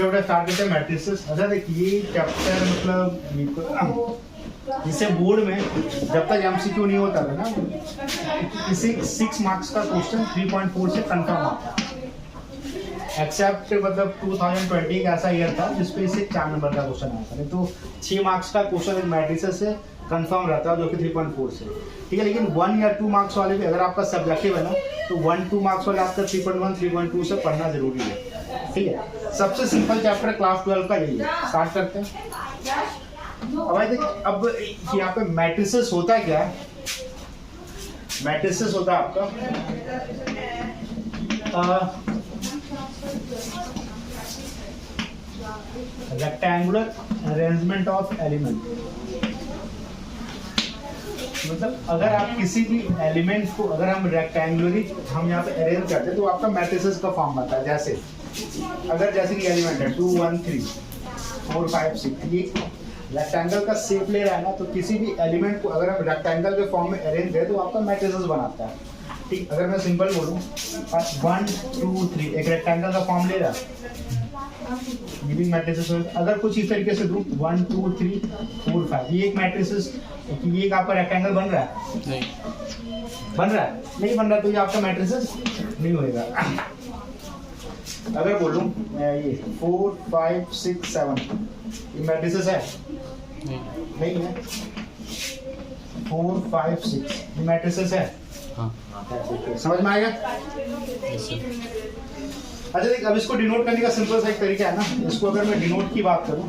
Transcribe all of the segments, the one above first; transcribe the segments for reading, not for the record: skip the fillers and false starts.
बेटा स्टार्ट करते हैं मैट्रिसेस। अच्छा देखिए ये चैप्टर मतलब जिसे बोर्ड में जब तक एमसीक्यू नहीं होता था ना, इसे 6 मार्क्स का क्वेश्चन 3.4 से कंफर्म आता है। एक्सेप्ट मतलब 2020 का ऐसा ईयर था जिसपे इसे 4 नंबर का क्वेश्चन आता है, तो 6 मार्क्स का क्वेश्चन मैट्रिसेस से कंफर्म रहता है जो कि 3.4 से, ठीक है। लेकिन 1 या 2 मार्क्स वाले भी अगर आपका सब्जेक्टिव है ना, तो 1-2 मार्क्स वाले आपका 3.1 3.2 से पढ़ना जरूरी है, ठीक है। सबसे सिंपल चैप्टर क्लास 12 का यही है। स्टार्ट करते हैं। अब यहाँ पे मैट्रिसेस होता है क्या? मैट्रिसेस होता है आपका रेक्टेंगुलर अरेंजमेंट ऑफ एलिमेंट। मतलब अगर आप किसी भी एलिमेंट को अगर हम रेक्टेंगुलरली हम यहाँ पे अरेंज करते हैं तो आपका मैट्रिसेस का फॉर्म बनता है। जैसे अगर जैसे कि एलिमेंट है 2 1 3 4 5 6, ये रेक्टेंगल का शेप ले रहा है ना, तो किसी भी एलिमेंट को अगर हम रेक्टेंगल के फॉर्म में अरेंज करें तो आपका मैट्रिसेस बनाता है, ठीक। अगर मैं सिंपल बोलूँ 1 2 3 एक रेक्टेंगल का फॉर्म ले रहा है, ये भी मैट्रिसेस होगा। अगर कुछ इस तरीके से दूं 1 2 3 4 5, ये एक मैट्रिसेस, ये एक आपका रेक्टेंगल बन रहा है? नहीं बन रहा है, नहीं बन रहा तो ये आपका मैट्रिसेस नहीं होएगा। अगर बोलूं ये 4 5 6 7, ये मैट्रिसेस है? नहीं है। 4 5 6 ये मैट्रिसेस है? हाँ। समझ में आएगा? अच्छा देख, अब इसको डिनोट करने का सिंपल सा एक तरीका है ना, इसको अगर मैं डिनोट की बात करूं,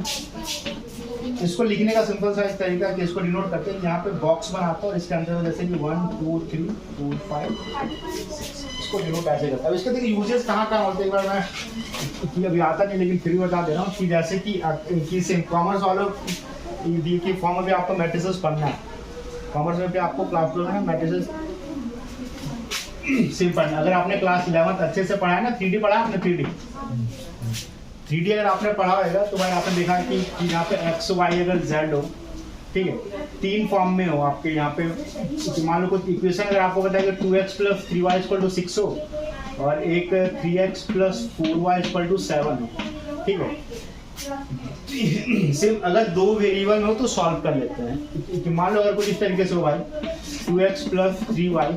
इसको लिखने का सिंपल सा एक तरीका है कि इसको डिनोट करते हैं, यहाँ पे बॉक्स बनाता हूँ और इसके अंदर जैसे कि 1 2 3 4 5 6, इसको डिनोट ऐसे करता है। अब इसके देखिए यूजेस कहाँ कहाँ होते हैं, एक बार मैं अभी आता नहीं लेकिन फिर भी बता दे रहा हूँ कि जैसे कि सेम कॉमर्स वालों की फॉर्म में आपको मैट्रिसेस पढ़ना है, कॉमर्स में भी आपको क्लास 12 में मैट्रिसेस सिर्फ पढ़ना। अगर आपने क्लास 11 अच्छे से पढ़ा है ना, 3D पढ़ा है आपने, 3D अगर आपने पढ़ा होगा तो भाई आपने देखा कि यहाँ पे x y अगर z हो, ठीक है, 3 फॉर्म में हो आपके यहाँ पे, मान लो कुछ इक्वेशन अगर आपको बताया कि 2x + 3y = 6 हो और एक 3x + 4y = 7 हो, ठीक है। सिर्फ अगर 2 वेरिएबल हो तो सॉल्व कर लेते हैं। मान लो अगर कुछ इस तरीके से हो भाई 2x + 3y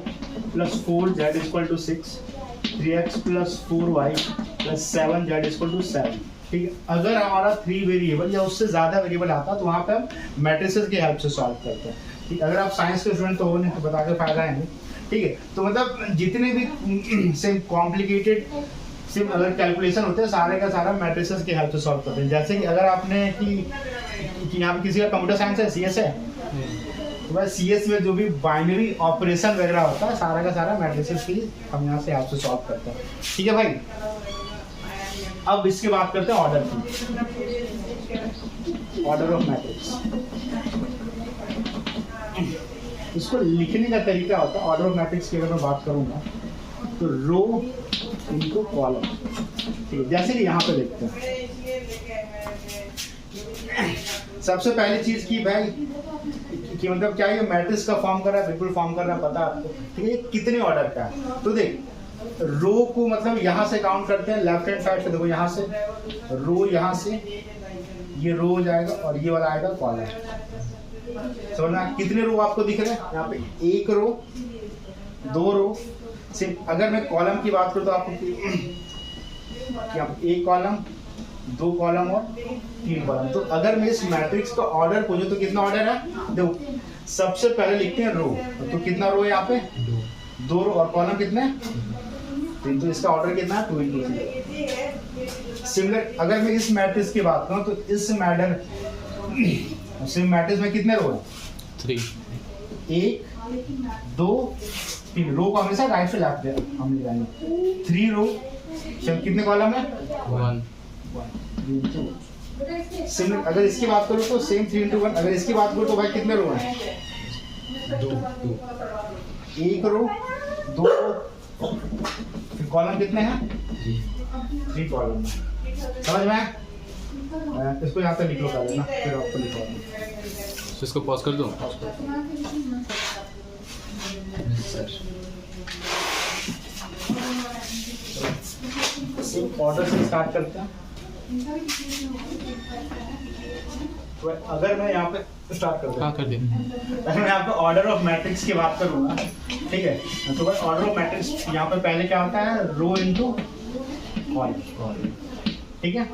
+ 4z = 6, 3x + 4y + 7z = 7, ठीक है। अगर हमारा 3 वेरिएबल या उससे ज्यादा वेरिएबल आता तो वहाँ पे हम मैट्रिसेस की हेल्प से सॉल्व करते हैं, ठीक। अगर आप साइंस के स्टूडेंट तो हो नहीं तो बता के फायदा है नहीं, ठीक है। तो मतलब जितने भी सेम कॉम्प्लिकेटेड सिर्फ अगर कैलकुलेशन होते हैं सारे का सारा मैट्रिसेस की हेल्प से सॉल्व करते हैं। जैसे कि अगर आपने कि यहाँ पे किसी का कंप्यूटर साइंस है, CS है, तो भाई CS में जो भी बाइनरी ऑपरेशन वगैरह होता है सारा का सारा मैट्रिसेस की हम यहाँ से हेल्प से सॉल्व करते हैं, ठीक है भाई। अब इसकी बात करते हैं ऑर्डर की, ऑर्डर ऑफ मैट्रिक्स। इसको लिखने का तरीका होता है ऑर्डर ऑफ मैट्रिक्स की, अगर मैं बात करूंगा तो रो इनको कॉलम, ठीक है। जैसे कि यहाँ पे देखते हैं, सबसे पहली चीज की भाई कि मतलब क्या ये मैट्रिक्स का फॉर्म कर रहा है, बिल्कुल फॉर्म कर रहा है, पता है आपको, ठीक है। कितने ऑर्डर का है तो देख, रो को मतलब यहाँ से काउंट करते हैं, लेफ्ट हैंड साइड से देखो, यहाँ से रो, यहाँ से ये रो हो जाएगा और ये वाला आएगा कॉलम। समझना कितने रो आपको दिख रहे हैं यहाँ पे? 1 रो 2 रो। सिर्फ अगर मैं कॉलम की बात करूँ तो आपको क्या 1 कॉलम 2 कॉलम और 3 कॉलम। तो अगर मैं इस मैट्रिक्स का ऑर्डर पूछूं तो कितना ऑर्डर है? देखो सबसे पहले लिखते हैं रो, तो कितना रो है यहाँ पे? 2 रो और कॉलम कितने? 3। तो इसका ऑर्डर कितना है? 2 × 3। सिमिलर अगर मैं इस मैट्रिक्स की बात करूँ तो इस मैट्रिक्स में कितने रो है? 3। 1 2 3 रो को हमेशा राइट से लेफ्ट हम ले जाएंगे। 3 रो, कितने कॉलम है? 1 2। सिमिलर अगर इसकी बात करूँ तो सेम 3 × 1। अगर इसकी बात करूँ तो भाई कितने रो हैं? 2। 1 रो 2 रो, फिर कॉलम कितने हैं? 3 कॉलम। समझ में? इसको यहाँ पे लिख लो पहले ना, फिर आपको लिखवा। इसको पॉज कर दूं? ऑर्डर से स्टार्ट करते हैं। तो अगर मैं यहाँ पे स्टार्ट कर दूँ, कर दे। अगर मैं यहाँ पे ऑर्डर ऑफ मैट्रिक्स की बात करूँगा, ठीक है, तो भाई ऑर्डर ऑफ मैट्रिक्स यहाँ पे पहले क्या होता है, रो इनटू कॉलम, ठीक है।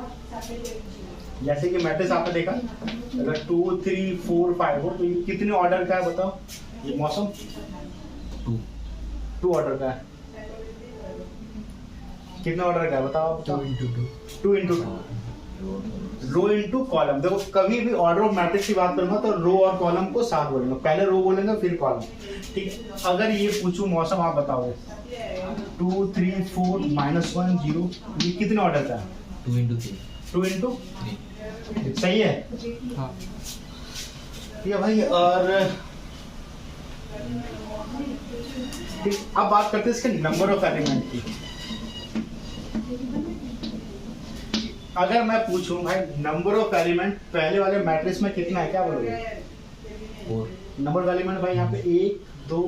जैसे कि मैट्रिक्स आपने देखा, अगर 2 3 4 5 हो तो ये कितने ऑर्डर का है बताओ, ये मौसम 2 ऑर्डर का है। कितना ऑर्डर का है बताओ, 2 इंटू 2 रो इंटू कॉलम। देखो कभी भी ऑर्डर ऑफ मैट्रिक्स की बात करूंगा तो रो और कॉलम को साथ बोलेंगे, पहले रो बोलेंगे फिर कॉलम, ठीक है। अगर ये पूछूं मौसम, आप बताओगे 2 3 4 -1 0, ये कितने ऑर्डर का है, 2 इंटू 3 सही है। हाँ। ये भाई, और ठीक, अब बात करते हैं इसके नंबर ऑफ एलिमेंट की। अगर मैं पूछूं भाई नंबर ऑफ एलिमेंट पहले वाले मैट्रिक्स में कितना है, क्या बोलोगे? 4। नंबर ऑफ एलिमेंट भाई यहाँ पे 1 2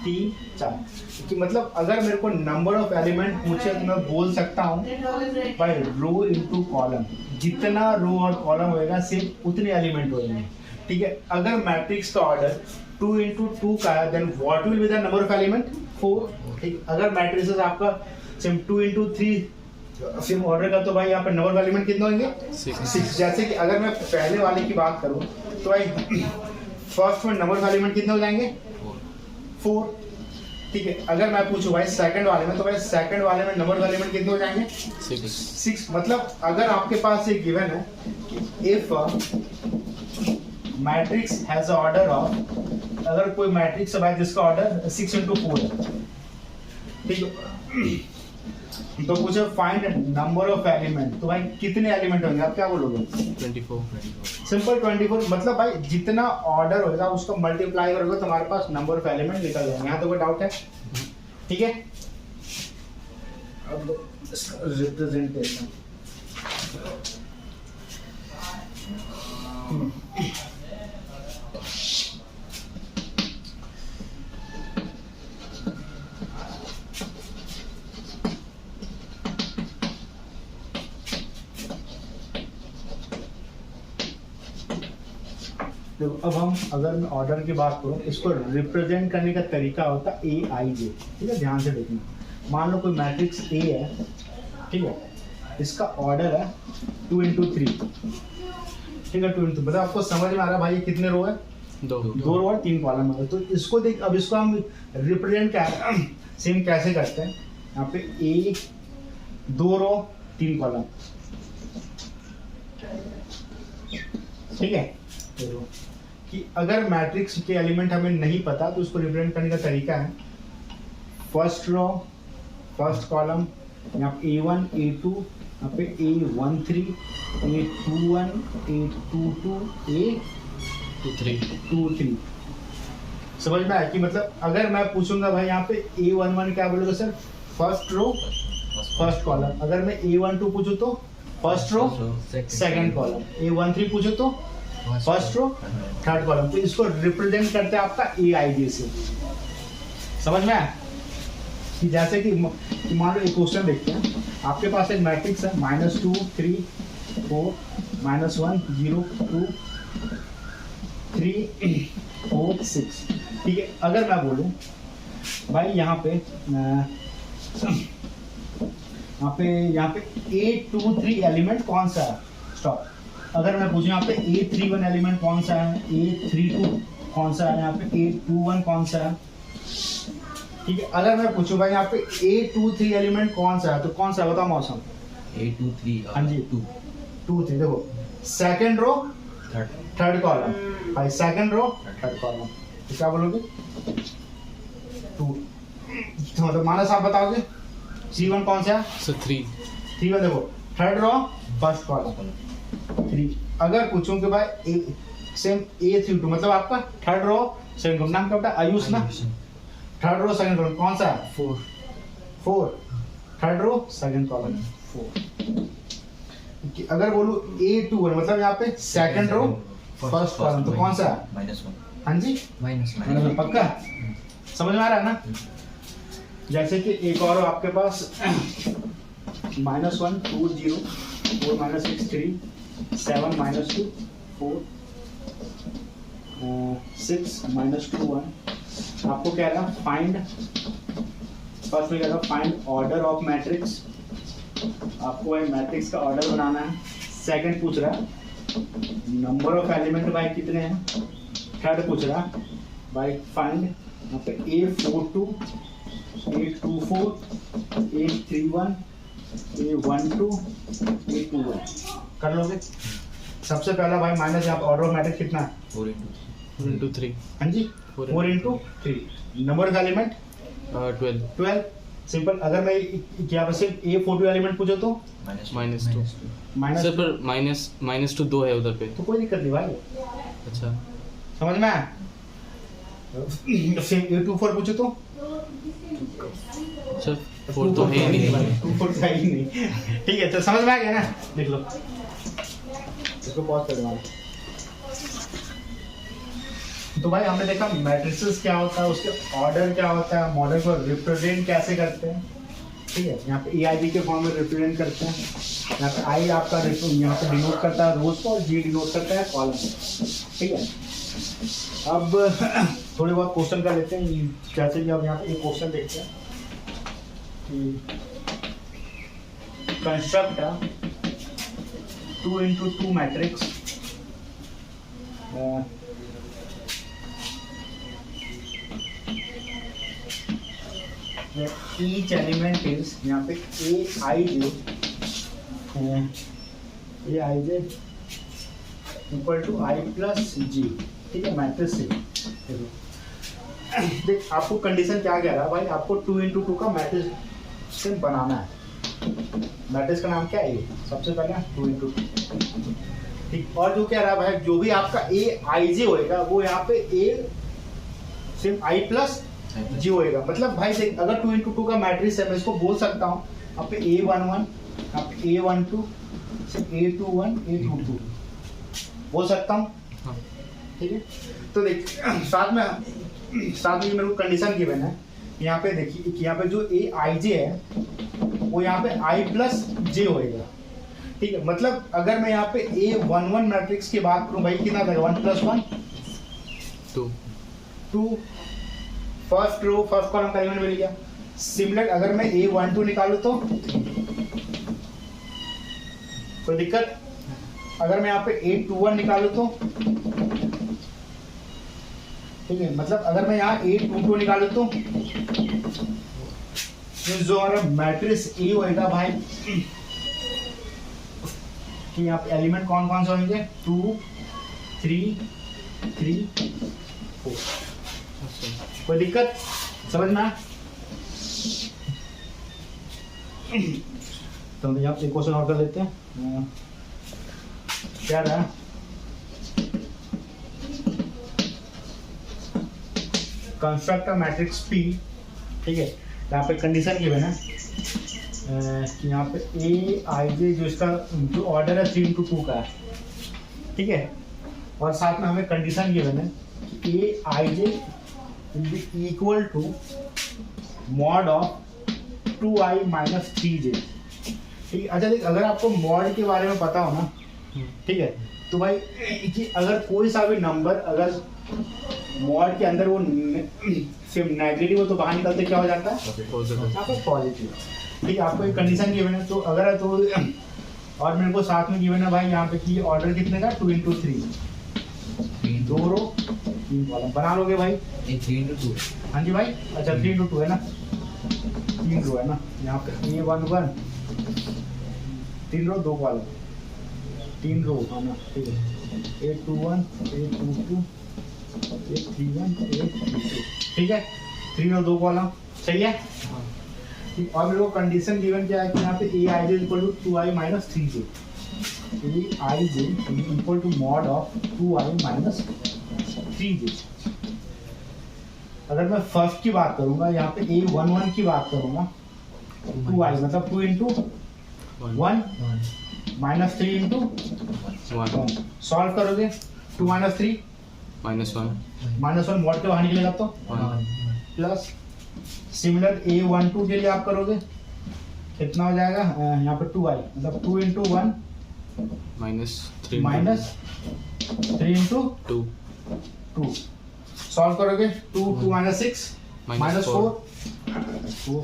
3 4, कि मतलब अगर मेरे को नंबर ऑफ एलिमेंट पूछे तो मैं बोल सकता हूँ भाई रो इनटू कॉलम, जितना रो और कॉलम होएगा सिर्फ उतने एलिमेंट होंगे, ठीक है। अगर मैट्रिक्स का ऑर्डर 2 इंटू 2 का है, then what will be the number of element, 4, ठीक। अगर मैट्रिक्स आपका सिर्फ 2 इंटू 3 सेम ऑर्डर का, तो भाई यहाँ पे नंबर ऑफ एलिमेंट कितने होंगे, 6। जैसे कि अगर मैं पहले वाले की बात करूँ तो भाई फर्स्ट में नंबर ऑफ एलिमेंट कितने हो जाएंगे, 4, ठीक है। अगर मैं पूछूं भाई सेकंड वाले में, तो भाई सेकंड वाले में नंबर ऑफ एलिमेंट कितने हो जाएंगे, 6। मतलब अगर आपके पास ये गिवन है if matrix has order of, अगर कोई मैट्रिक्स है भाई जिसका ऑर्डर 6 इंटू 4 है, ठीक है, तो पूछे फाइंड नंबर ऑफ एलिमेंट, तो भाई कितने एलिमेंट होंगे, आप क्या बोलोगे? 24। सिंपल 24, मतलब भाई जितना ऑर्डर होगा उसको मल्टीप्लाई करोगे तो हमारे पास नंबर ऑफ एलिमेंट निकल जाएंगे। यहाँ तो कोई डाउट है, ठीक है। अब रिप्रेजेंटेशन, देखो अब हम अगर मैं ऑर्डर की बात करूँ, इसको रिप्रेजेंट करने का तरीका होता है AIJ, ठीक है, ध्यान से देखना। मान लो कोई मैट्रिक्स A है, ठीक है, इसका ऑर्डर है 2 इंटू 3, ठीक है, 2 इंटू, मतलब आपको समझ में आ रहा है भाई ये कितने रो है, 2 रो और 3 कॉलम है। तो इसको देख, अब इसको हम रिप्रेजेंट क्या सेम कैसे करते हैं, यहाँ पे A 2 रो 3 कॉलम, ठीक है। तो कि अगर मैट्रिक्स के एलिमेंट हमें नहीं पता तो उसको रिप्रेजेंट करने का तरीका है फर्स्ट रो फर्स्ट कॉलम, यहाँ पे A1 A2, यहाँ पे A13 A21 A22 A23, समझ में आया कि मतलब अगर मैं पूछूंगा भाई यहाँ पे A11 क्या बोलोगे sir, first row first column. अगर मैं A12 पूछूं तो first row second column, A13 पूछूं तो फर्स्ट रो थर्ड कॉलम। तो इसको रिप्रेजेंट करते हैं आपका AIJ से, समझ में आया? कि जैसे कि मान लो एक क्वेश्चन देखते हैं, आपके पास एक मैट्रिक्स है -2 3 4 -1 0 2 3 4 6, ठीक है। अगर मैं बोलूं भाई यहाँ पे A23 एलिमेंट कौन सा है, स्टॉप। अगर मैं पूछूं यहाँ पे A31 एलिमेंट कौन सा है, A32 कौन सा है, यहाँ पे A21 कौन सा है, ठीक है। अगर मैं पूछूं भाई यहाँ पे A23 एलिमेंट कौन सा है, तो कौन सा बताओ मौसम, A23, हाँ जी 2 3, देखो सेकंड रो थर्ड कॉलम, भाई सेकंड रो थर्ड कॉलम, तो क्या बोलोगे 2, तो मतलब मानस आप बताओगे C1 कौन सा है, 3 में देखो थर्ड रो फर्स्ट कॉलम 3। अगर पूछूं कि भाई सेम A32 मतलब आपका थर्ड रो सेकंड कॉलम, नाम क्या होता है आयुष ना, थर्ड रो सेकंड कॉलम कौन सा है, 4 थर्ड रो सेकंड कॉलम 4। अगर बोलूं A21 मतलब यहाँ पे सेकंड रो फर्स्ट कॉलम, तो कौन सा है, -1, हाँ जी -1, पक्का समझ में आ रहा है ना। जैसे कि एक और आपके पास -1 2 0 4 minus 6 3, 7 minus 2 4, 6 minus 2 1. आपको क्या है फाइंड, फर्स्ट में क्या है फाइंड ऑर्डर ऑफ मैट्रिक्स, आपको मैट्रिक्स का ऑर्डर बनाना है। सेकंड पूछ रहा है नंबर ऑफ एलिमेंट भाई कितने हैं। थर्ड पूछ रहा भाई फाइंड यहाँ पे A42, A24, A31, A12, A21 कर लोगे। सबसे पहला भाई माइनस यहाँ पे ऑर्डर ऑफ मैट्रिक्स कितना है 4 into 3 हाँ जी 4 into 3। Number of element 12 simple. अगर मैं यहाँ पे सिर्फ A42 एलिमेंट पूछो तो -2 माइनस सर पर माइनस टू 2 है उधर पे। तो कोई दिक्कत नहीं भाई, अच्छा समझ में आया। सेम A24 पूछो तो सर 4 तो है ही नहीं। 24 तो है ही नहीं। ठीक है तो समझ में आ गया ना, देख लो इसको पॉज कर दो। तो भाई हमने देखा मैट्रिसेस क्या होता है, उसके ऑर्डर क्या होता है, मॉडल को रिप्रेजेंट कैसे करते हैं। ठीक है यहाँ पे EIB के फॉर्म में रिप्रेजेंट करते हैं। यहाँ पे I आपका यहाँ पे डिनोट करता है रोज को और G डिनोट करता है कॉलम। ठीक है अब थोड़े बहुत क्वेश्चन कर लेते हैं जैसे कि अब यहाँ पे एक क्वेश्चन देखते हैं कि construct 2 into 2 matrix each element is यहाँ पे Aij equal to I plus G। ठीक है मैट्रिक्स से देख आपको कंडीशन क्या कह रहा है भाई, आपको 2 into 2 का मैट्रिक्स से बनाना है। मैट्रिक्स का नाम क्या है सबसे पहले 2 into 2। ठीक और जो कह रहा है भाई जो भी आपका Aij होएगा वो यहाँ पे A सिर्फ I प्लस जी होएगा। मतलब भाई देख अगर 2 into 2 का मैट्रिक्स है मैं इसको बोल सकता हूँ यहाँ पे A11, यहाँ पे A12, A21, A22 बोल सकता हूँ। ठीक है तो देख साथ में मेरे को कंडीशन गिवन है यहाँ पे देखिए यहाँ पे जो Aij है वो यहाँ पे I प्लस J होएगा। ठीक है मतलब अगर मैं यहाँ पे A11 मैट्रिक्स की बात करूँ भाई कितना था 1 + 1 2 फर्स्ट रो फर्स्ट कॉलम का एलिमेंट मिल गया। सिमिलर अगर मैं A12 निकालूं तो कोई दिक्कत, अगर मैं यहाँ पे A21 निकालूं तो ठीक है मतलब अगर मैं यहाँ A22 निकालूं तो जो हमारा मैट्रिक्स A होएगा भाई कि यहाँ पे एलिमेंट कौन कौन से होंगे 2 3 3 4। कोई दिक्कत समझ में आया। तो हम यहाँ एक क्वेश्चन और कर लेते हैं क्या रहा कंस्ट्रक्ट अ मैट्रिक्स P। ठीक है यहाँ पे कंडीशन गिवन है कि यहाँ पे Aij जो इसका जो ऑर्डर है 3 into 2 का है। ठीक है और साथ में हमें कंडीशन गिवन है कि Aij will be equal to mod of 2I minus 3j। ठीक है अच्छा देख अगर आपको मॉड के बारे में पता हो ना ठीक है तो भाई कि अगर कोई सा भी नंबर अगर मॉड के अंदर वो सिर्फ नेगेटिव हो तो बाहर निकलते क्या हो जाता है पॉजिटिव। ठीक है आपको एक कंडीशन गिवन है तो अगर तो और मेरे को साथ में गिवन है भाई यहाँ पे कि ऑर्डर कितने का 2 into 3 2 रो 3 कॉलम बना लोगे भाई 3 into 2 हाँ जी भाई अच्छा 3 into 2 है ना 3 रो है ना यहाँ पे A11 3 रो 2 कॉलम 3 रो है ना। ठीक है A21 A22 A31 A32 ठीक है 3 रो 2 कॉलम सही है। और मेरे को कंडीशन गिवन क्या है कि यहाँ पे Aij equal to 2I minus 3j Aij equal to mod of 2I minus 3j। अगर मैं फर्स्ट की बात करूंगा यहाँ पे A11 की बात करूंगा 2I मतलब 2 into 1 minus 3 into 1 सॉल्व करोगे 2 minus 3 -1 मॉड के बाहर निकलेगा तो प्लस सिमिलर A12 के लिए आप करोगे कितना हो जाएगा यहाँ पे 2i मतलब 2 into 1 -3 माइनस 3 into 2 2 सॉल्व करोगे 2 2 minus 6 minus 4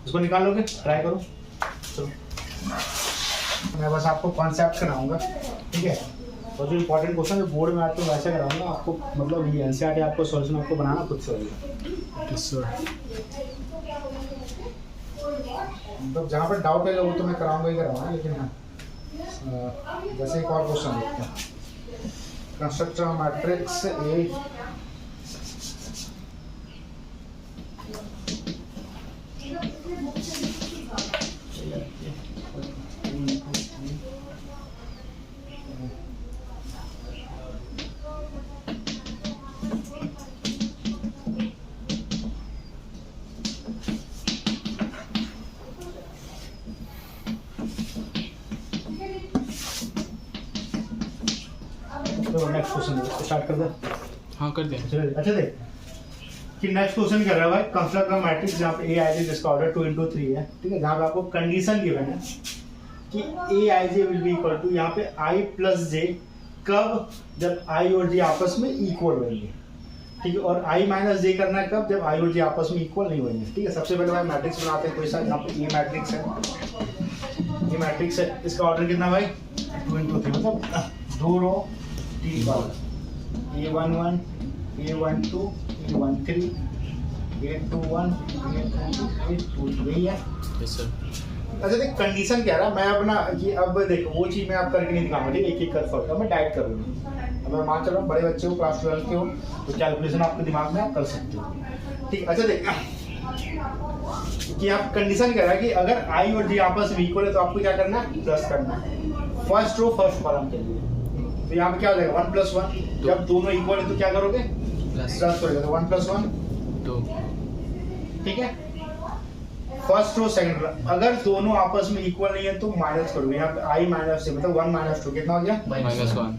इसको निकालोगे ट्राई करो। चलो मैं बस आपको कॉन्सेप्ट कराऊंगा, ठीक है। और जो इम्पोर्टेंट क्वेश्चन जो बोर्ड में आते हैं वैसे कराऊंगा आपको, मतलब ये एनसीईआरटी आपको सॉल्यूशन आपको बनाना खुद से होगा। Yes sir. मतलब जहाँ पर डाउट है वो तो मैं कराऊंगा ही कराऊंगा, लेकिन हाँ जैसे एक और क्वेश्चन देखते हैं। कंस्ट्रक्ट मैट्रिक्स ए तो नेक्स्ट क्वेश्चन स्टार्ट कर दे। हाँ कर दें। अच्छा देख कि नेक्स्ट क्वेश्चन कर रहा है भाई, कंस्ट्रक्ट अ मैट्रिक्स जहाँ पे ए आई जे जिसका ऑर्डर 2 into 3 है, ठीक है। जहाँ पे आपको कंडीशन गिवन है कि ए आई जे विल बी इक्वल टू यहाँ पे आई प्लस जे कब, जब आई और जे आपस में इक्वल होंगे, ठीक है। और आई माइनस जे करना है कब, जब आई और जे आपस में इक्वल नहीं होंगे, ठीक है। सबसे पहले भाई मैट्रिक्स बनाते हैं कोई सा, यहाँ पे ए मैट्रिक्स है, ये मैट्रिक्स है, इसका ऑर्डर कितना भाई 2 into 3 मतलब 2 रो 3 column, A11 A12 A13 A21 A22 A22 यही है। Yes sir. अच्छा देख कंडीशन क्या रहा, मैं अपना ये अब देखो वो चीज़ मैं आप करके नहीं दिखाऊंगा, ठीक है। एक एक कर सकता मैं डाइट करूँगा। अब मैं मान चल रहा हूँ बड़े बच्चे हो, क्लास 12 के हो, तो कैलकुलेशन आपके दिमाग में आप कर सकते हो, ठीक। अच्छा देख कि आप कंडीशन कह रहा है कि अगर आई और जी आपस में इक्वल है तो आपको क्या करना है, प्लस करना है फर्स्ट रो फर्स्ट कॉलम के लिए। तो यहाँ पे क्या हो जाएगा 1 + 1, जब दोनों इक्वल है तो क्या करोगे प्लस करोगे, तो 1 + 1 2, ठीक है। फर्स्ट रो सेकंड रो, अगर दोनों आपस में इक्वल नहीं है तो माइनस करोगे। यहाँ पे आई माइनस से मतलब 1 - 2 कितना हो गया -1,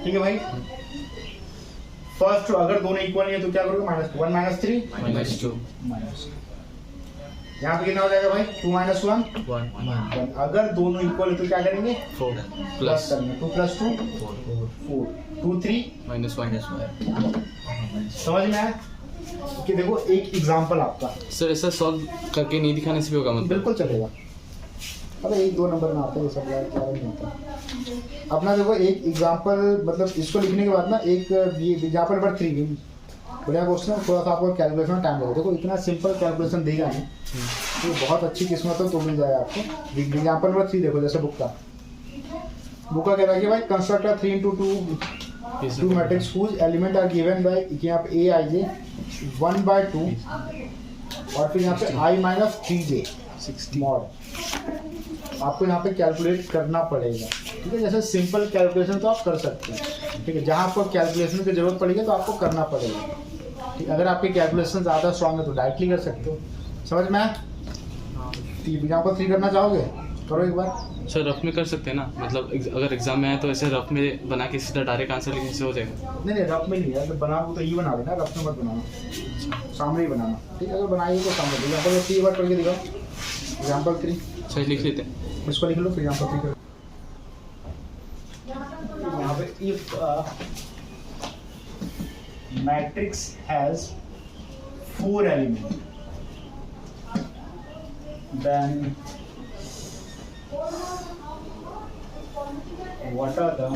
ठीक है भाई। फर्स्ट रो अगर दोनों इक्वल नहीं है तो क्या करोगे -2 1 - 3 -2, -2। यहाँ पे कितना हो जाएगा भाई 2 - 1 1, अगर दोनों इक्वल है तो क्या करेंगे 4 प्लस प्लस करेंगे, 2 + 2 4 2 3 -1। समझ में आया कि देखो एक एग्जांपल आपका सर ऐसा सॉल्व करके नहीं दिखाने से भी होगा मतलब? बिल्कुल चलेगा। अरे 1-2 नंबर में आता है ये सब यार, क्या नहीं होता अपना। देखो एक एग्जांपल मतलब इसको लिखने के बाद ना एक एग्जांपल नंबर 3 बढ़िया क्वेश्चन है, थोड़ा सा आपको कैलकुलेशन में टाइम लगेगा। देखो इतना सिंपल कैलकुलेशन देगा नहीं तो बहुत अच्छी किस्मत हो तो मिल जाएगा आपको। एग्जांपल नंबर 3 देखो, जैसे बुक का कह रहा है कि भाई construct 3 into 2 matrix whose element are given by यहाँ पे ए आई जे 1/2 और फिर यहाँ पे i - 3j 60 मॉड। आपको यहाँ पे कैलकुलेट करना पड़ेगा, ठीक है। जैसे सिंपल कैलकुलेशन तो आप कर सकते हैं, ठीक है। जहाँ आपको कैलकुलेशन की जरूरत पड़ेगी तो आपको करना पड़ेगा, ठीक। अगर आपकी कैलकुलेशन ज़्यादा स्ट्रॉन्ग है तो डायरेक्टली कर सकते हो। समझ में एग्जाम्पल 3 करना चाहोगे करो एक बार। सर रफ में कर सकते हैं ना, मतलब अगर एग्जाम में आए तो ऐसे रफ में बना के सीधा डायरेक्ट आंसर लिखने से हो जाएगा? नहीं रफ में नहीं है, अगर बनाओ तो ये बना देना, रफ में मत बनाना, सामने ही बनाना, ठीक है। अगर बनाइए तो सामने। एग्जाम्पल 3 बार पढ़ के दिखाओ, एग्जाम्पल 3 सही लिख लेते हैं। इसको लिख लो फिर एग्जाम्पल 3 करो। यहाँ पे if matrix has 4 element then what are the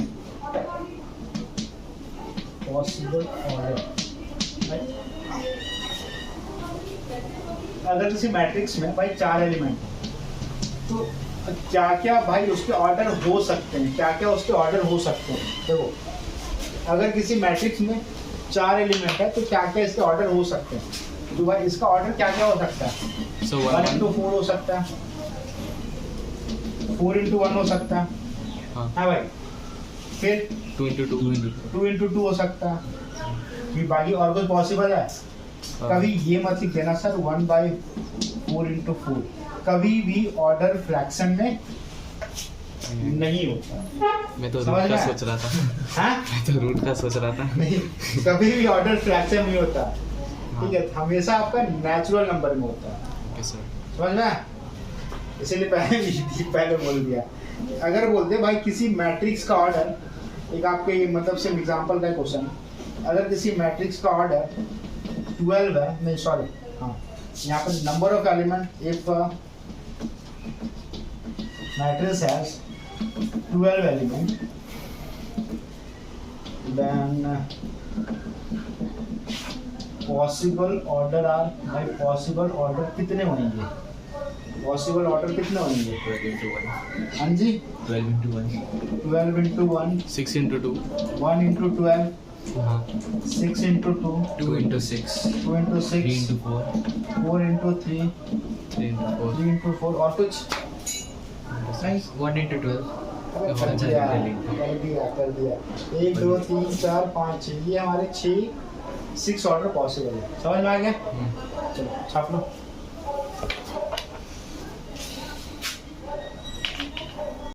possible order, right? अगर किसी मैट्रिक्स में भाई 4 एलिमेंट तो क्या क्या भाई उसके ऑर्डर हो सकते हैं, क्या क्या उसके ऑर्डर हो सकते हैं। देखो अगर किसी मैट्रिक्स में 4 एलिमेंट है तो क्या क्या इसके ऑर्डर हो सकते हैं। तो भाई इसका ऑर्डर क्या क्या हो सकता है, 1 into 4 हो सकता है, 4 into 1 हो सकता है, हाँ भाई। फिर 2 into 2 हो सकता है। कि बाकी और कुछ पॉसिबल है? कभी ये मत लिख देना सर 1/4 into 4 कभी भी ऑर्डर फ्रैक्शन में नहीं होता। मैं तो रूट का सोच रहा था। हाँ मैं तो रूट का सोच रहा था। नहीं कभी भी ऑर्डर फ्रैक्शन नहीं होता, ठीक है। हमेशा आपका नेचुरल नंबर में होता है। Okay sir. समझ में? इसीलिए पहले बोल दिया। अगर बोलते भाई किसी मैट्रिक्स का ऑर्डर, एक आपके मतलब से एग्जांपल का क्वेश्चन, अगर किसी मैट्रिक्स का ऑर्डर 12 है, नहीं सॉरी, हाँ यहाँ पर number of element, if matrix has 12 element, then possible order are, भाई पॉसिबल ऑर्डर कितने होंगे? पॉसिबल ऑर्डर कितने होंगे? 12 into 1. हाँ जी, 12 into 1. 12 into 1, 6 into 2. 1 into 12, हाँ. 6 into 2, 2 into 6. 2 into 6, 3 into 4. 4 into 3, 3 into 4. 3 into 4, और कुछ नहीं? 1 into 12. अरे कर दिया 1 2 3 4 5 6, ये हमारे 6 ऑर्डर पॉसिबल है। समझ में आ गया? चलो छाप लो।